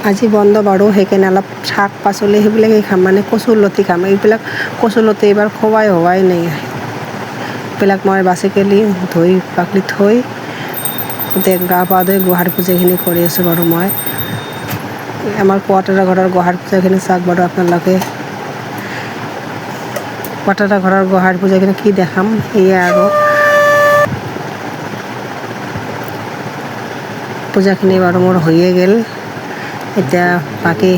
আজি বন্ধ বাৰু, সেইকাৰণে অলপ শাক পাচলি সেইবিলাকেই খাম, মানে কচুলতি খাম। এইবিলাক কচুলতি এইবাৰ খোৱাই হোৱাই নাই। এইবিলাক মই বাচি কেলি ধুই পাখলি থৈ গোটেই গা পা ধুই গোহাৰি পূজাখিনি কৰি আছোঁ বাৰু। মই আমাৰ কোৱাটাৰা ঘৰৰ গোহাৰি পূজাখিনি চাওক বাৰু আপোনালোকে। কোৱাটাৰা ঘৰৰ গোহাৰি পূজাখিনি কি দেখাম, সেয়া আৰু পূজাখিনি বাৰু মোৰ হৈয়ে গ'ল। এতিয়া বাকী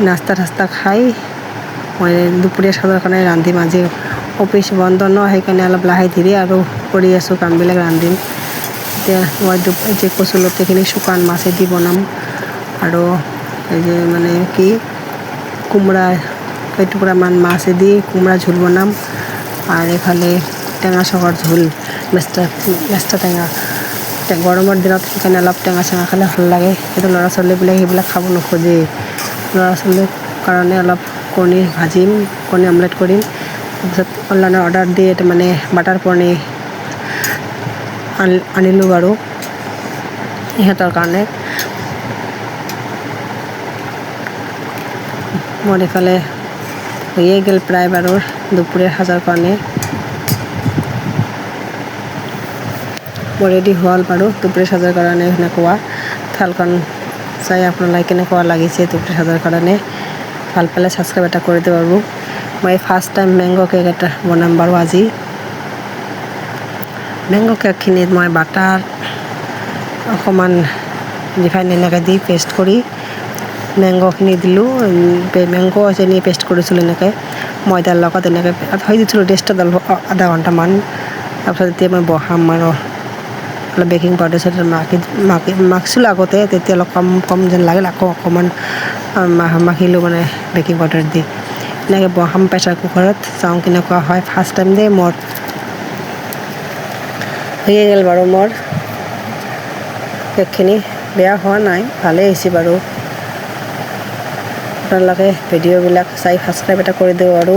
নাস্তা টাস্তা খাই মই দুপৰীয়া সাজৰ কাৰণে ৰান্ধিম। আজি অফিচ বন্ধ ন, সেইকাৰণে অলপ লাহে ধীৰে আৰু কৰি আছোঁ কামবিলাক, ৰান্ধিম। এতিয়া মই যে কচুলতিখিনি শুকান মাছেদি বনাম আৰু এই যে মানে কি কোমোৰা কেইটুকুৰামান মাছেদি কোমোৰা জোল বনাম, আৰু এইফালে টেঙা শাকৰ জোল, মেষ্টা টেঙা। গৰমৰ দিনত সেইকাৰণে অলপ টেঙা চেঙা খালে ভাল লাগে, কিন্তু ল'ৰা ছোৱালীবিলাকে সেইবিলাক খাব নোখোজেই। ল'ৰা ছোৱালীৰ কাৰণে অলপ কণী ভাজিম, কণী আমলেট কৰিম। তাৰপিছত অনলাইনত অৰ্ডাৰ দি মানে বাটাৰ পনীৰ আনিলোঁ বাৰু ইহঁতৰ কাৰণে। মোৰ এইফালে হৈয়ে গ'ল প্ৰায় বাৰু দুপৰীয়াৰ সাজৰ কাৰণে। মোৰ ৰেডি হ'ল বাৰু দুপৰীয়া সাজৰ কাৰণে। সেনেকুৱা থালখন চাই আপোনালোকে কেনেকুৱা লাগিছে দুপৰীয়া সাজৰ কাৰণে। ভাল পালে ছাবস্ক্ৰাইব এটা কৰি দিব বাৰু। মই ফাৰ্ষ্ট টাইম মেংগ' কেক এটা বনাম বাৰু আজি। মেংগ' কেকখিনিত মই বাটাৰ অকণমান ৰিফাইন এনেকৈ দি পেষ্ট কৰি মেংগ'খিনি দিলোঁ। মেংগ' চেনি পেষ্ট কৰিছিলোঁ এনেকৈ ময়দাৰ লগত, এনেকৈ থৈ দিছিলোঁ ৰেষ্টত আধা ঘণ্টামান। তাৰপিছত এতিয়া মই বহাম আৰু অলপ বেকিং পাউডাৰ মাখিছিলোঁ আগতে, তেতিয়া অলপ কম যেন লাগিল, আকৌ অকণমান মাখিলোঁ মানে বেকিং পাউডাৰ দি। এনেকৈ বহাম প্ৰেছাৰ কুকাৰত, চাওঁ কেনেকুৱা হয়। ফাৰ্ষ্ট টাইম দেই মোৰ। হৈয়ে গ'ল বাৰু মোৰ কেকখিনি, বেয়া হোৱা নাই, ভালেই হৈছে বাৰু। আপোনালোকে ভিডিঅ'বিলাক চাই ছাবস্ক্ৰাইব এটা কৰি দিব আৰু